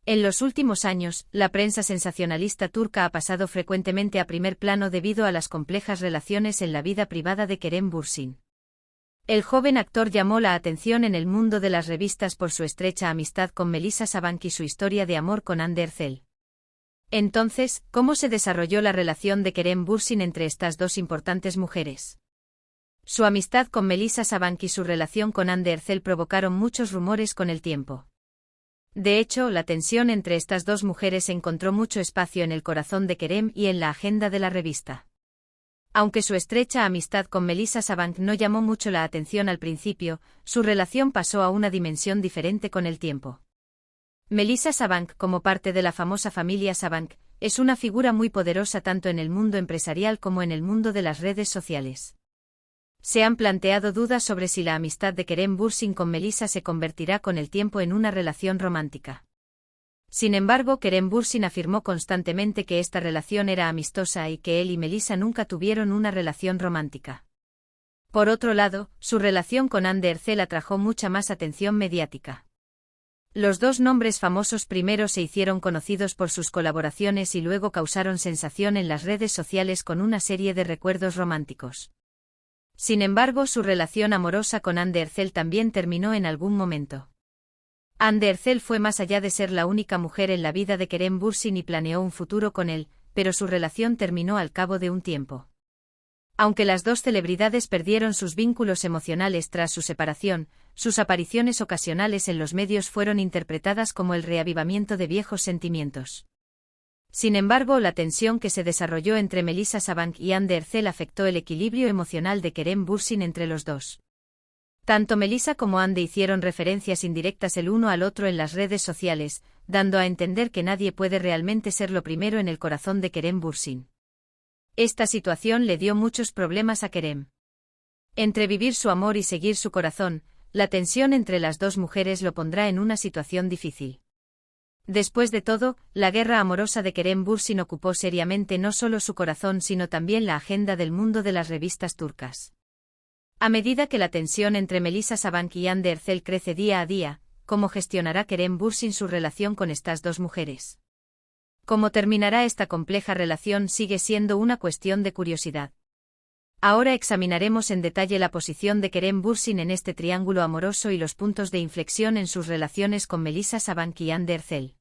En los últimos años, la prensa sensacionalista turca ha pasado frecuentemente a primer plano debido a las complejas relaciones en la vida privada de Kerem Bürsin. El joven actor llamó la atención en el mundo de las revistas por su estrecha amistad con Melisa Sabank y su historia de amor con Hande Erçel. Entonces, ¿cómo se desarrolló la relación de Kerem Bürsin entre estas dos importantes mujeres? Su amistad con Melisa Sabank y su relación con Hande Erçel provocaron muchos rumores con el tiempo. De hecho, la tensión entre estas dos mujeres encontró mucho espacio en el corazón de Kerem y en la agenda de la revista. Aunque su estrecha amistad con Melisa Sabank no llamó mucho la atención al principio, su relación pasó a una dimensión diferente con el tiempo. Melisa Sabank, como parte de la famosa familia Sabank, es una figura muy poderosa tanto en el mundo empresarial como en el mundo de las redes sociales. Se han planteado dudas sobre si la amistad de Kerem Bürsin con Melisa se convertirá con el tiempo en una relación romántica. Sin embargo, Kerem Bürsin afirmó constantemente que esta relación era amistosa y que él y Melisa nunca tuvieron una relación romántica. Por otro lado, su relación con Hande Erçel atrajo mucha más atención mediática. Los dos nombres famosos primero se hicieron conocidos por sus colaboraciones y luego causaron sensación en las redes sociales con una serie de recuerdos románticos. Sin embargo, su relación amorosa con Hande Erçel también terminó en algún momento. Hande Erçel fue más allá de ser la única mujer en la vida de Kerem Bürsin y planeó un futuro con él, pero su relación terminó al cabo de un tiempo. Aunque las dos celebridades perdieron sus vínculos emocionales tras su separación, sus apariciones ocasionales en los medios fueron interpretadas como el reavivamiento de viejos sentimientos. Sin embargo, la tensión que se desarrolló entre Melisa Sabank y Hande Erçel afectó el equilibrio emocional de Kerem Bürsin entre los dos. Tanto Melisa como Hande hicieron referencias indirectas el uno al otro en las redes sociales, dando a entender que nadie puede realmente ser lo primero en el corazón de Kerem Bürsin. Esta situación le dio muchos problemas a Kerem. Entre vivir su amor y seguir su corazón, la tensión entre las dos mujeres lo pondrá en una situación difícil. Después de todo, la guerra amorosa de Kerem Bürsin ocupó seriamente no solo su corazón sino también la agenda del mundo de las revistas turcas. A medida que la tensión entre Melisa Sabank y Hande Erçel crece día a día, ¿cómo gestionará Kerem Bürsin su relación con estas dos mujeres? ¿Cómo terminará esta compleja relación sigue siendo una cuestión de curiosidad? Ahora examinaremos en detalle la posición de Kerem Bürsin en este triángulo amoroso y los puntos de inflexión en sus relaciones con Melisa Sabank y Hande Erçel.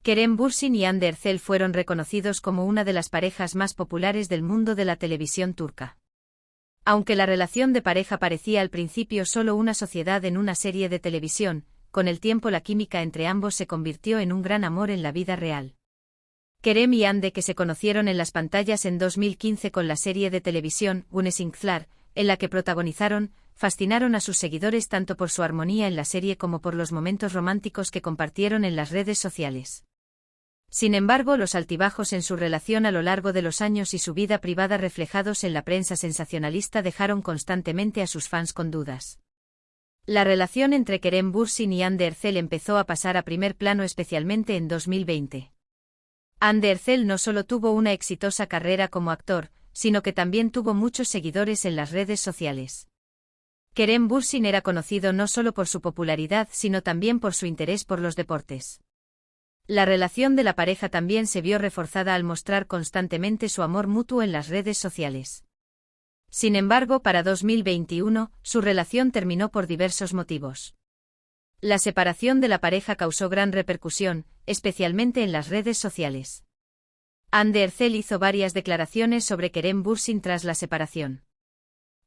Kerem Bürsin y Hande Erçel fueron reconocidos como una de las parejas más populares del mundo de la televisión turca. Aunque la relación de pareja parecía al principio solo una sociedad en una serie de televisión, con el tiempo la química entre ambos se convirtió en un gran amor en la vida real. Kerem y Hande, que se conocieron en las pantallas en 2015 con la serie de televisión Güneşlikler, en la que protagonizaron, fascinaron a sus seguidores tanto por su armonía en la serie como por los momentos románticos que compartieron en las redes sociales. Sin embargo, los altibajos en su relación a lo largo de los años y su vida privada reflejados en la prensa sensacionalista dejaron constantemente a sus fans con dudas. La relación entre Kerem Bürsin y Hande Erçel empezó a pasar a primer plano especialmente en 2020. Hande Erçel no solo tuvo una exitosa carrera como actor, sino que también tuvo muchos seguidores en las redes sociales. Kerem Bürsin era conocido no solo por su popularidad sino también por su interés por los deportes. La relación de la pareja también se vio reforzada al mostrar constantemente su amor mutuo en las redes sociales. Sin embargo, para 2021, su relación terminó por diversos motivos. La separación de la pareja causó gran repercusión, especialmente en las redes sociales. Hande Erçel hizo varias declaraciones sobre Kerem Bürsin tras la separación.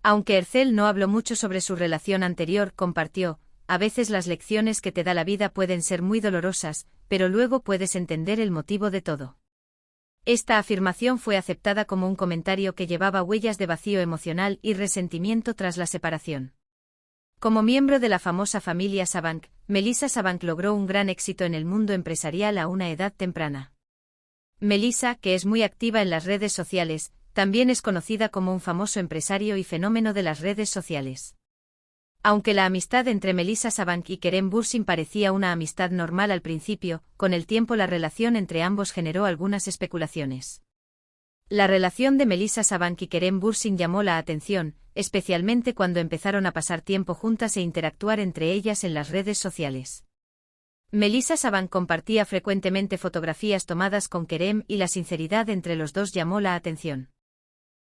Aunque Erçel no habló mucho sobre su relación anterior, compartió: "A veces las lecciones que te da la vida pueden ser muy dolorosas, pero luego puedes entender el motivo de todo". Esta afirmación fue aceptada como un comentario que llevaba huellas de vacío emocional y resentimiento tras la separación. Como miembro de la famosa familia Sabank, Melisa Sabank logró un gran éxito en el mundo empresarial a una edad temprana. Melisa, que es muy activa en las redes sociales, también es conocida como un famoso empresario y fenómeno de las redes sociales. Aunque la amistad entre Melisa Sabank y Kerem Bürsin parecía una amistad normal al principio, con el tiempo la relación entre ambos generó algunas especulaciones. La relación de Melisa Sabank y Kerem Bürsin llamó la atención, especialmente cuando empezaron a pasar tiempo juntas e interactuar entre ellas en las redes sociales. Melissa Saban compartía frecuentemente fotografías tomadas con Kerem y la sinceridad entre los dos llamó la atención.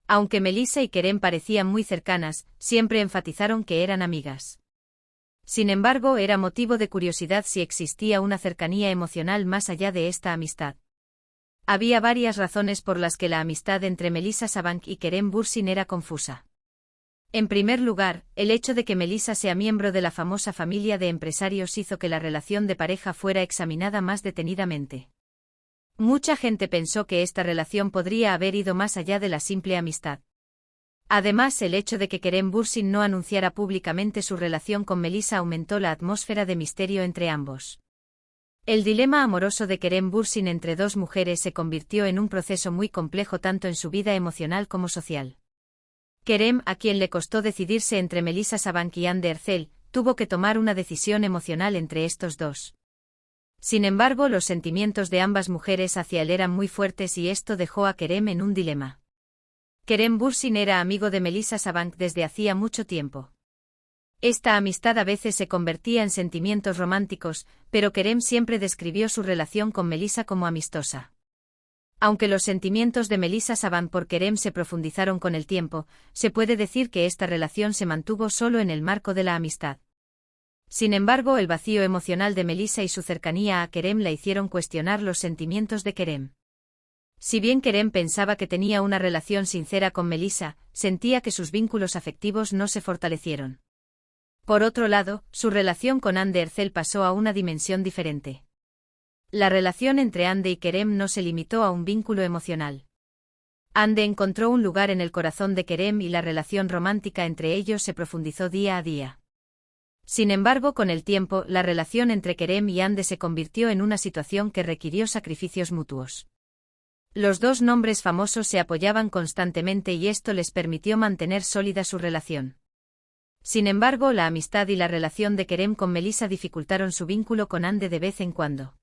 Aunque Melissa y Kerem parecían muy cercanas, siempre enfatizaron que eran amigas. Sin embargo, era motivo de curiosidad si existía una cercanía emocional más allá de esta amistad. Había varias razones por las que la amistad entre Melissa Saban y Kerem Bürsin era confusa. En primer lugar, el hecho de que Melissa sea miembro de la famosa familia de empresarios hizo que la relación de pareja fuera examinada más detenidamente. Mucha gente pensó que esta relación podría haber ido más allá de la simple amistad. Además, el hecho de que Kerem Bürsin no anunciara públicamente su relación con Melissa aumentó la atmósfera de misterio entre ambos. El dilema amoroso de Kerem Bürsin entre dos mujeres se convirtió en un proceso muy complejo tanto en su vida emocional como social. Kerem, a quien le costó decidirse entre Melissa Saban y Hande Erçel, tuvo que tomar una decisión emocional entre estos dos. Sin embargo, los sentimientos de ambas mujeres hacia él eran muy fuertes y esto dejó a Kerem en un dilema. Kerem Bürsin era amigo de Melissa Saban desde hacía mucho tiempo. Esta amistad a veces se convertía en sentimientos románticos, pero Kerem siempre describió su relación con Melissa como amistosa. Aunque los sentimientos de Melissa Saban por Kerem se profundizaron con el tiempo, se puede decir que esta relación se mantuvo solo en el marco de la amistad. Sin embargo, el vacío emocional de Melissa y su cercanía a Kerem la hicieron cuestionar los sentimientos de Kerem. Si bien Kerem pensaba que tenía una relación sincera con Melissa, sentía que sus vínculos afectivos no se fortalecieron. Por otro lado, su relación con Hande Erçel pasó a una dimensión diferente. La relación entre Hande y Kerem no se limitó a un vínculo emocional. Hande encontró un lugar en el corazón de Kerem y la relación romántica entre ellos se profundizó día a día. Sin embargo, con el tiempo, la relación entre Kerem y Hande se convirtió en una situación que requirió sacrificios mutuos. Los dos nombres famosos se apoyaban constantemente y esto les permitió mantener sólida su relación. Sin embargo, la amistad y la relación de Kerem con Melissa dificultaron su vínculo con Hande de vez en cuando.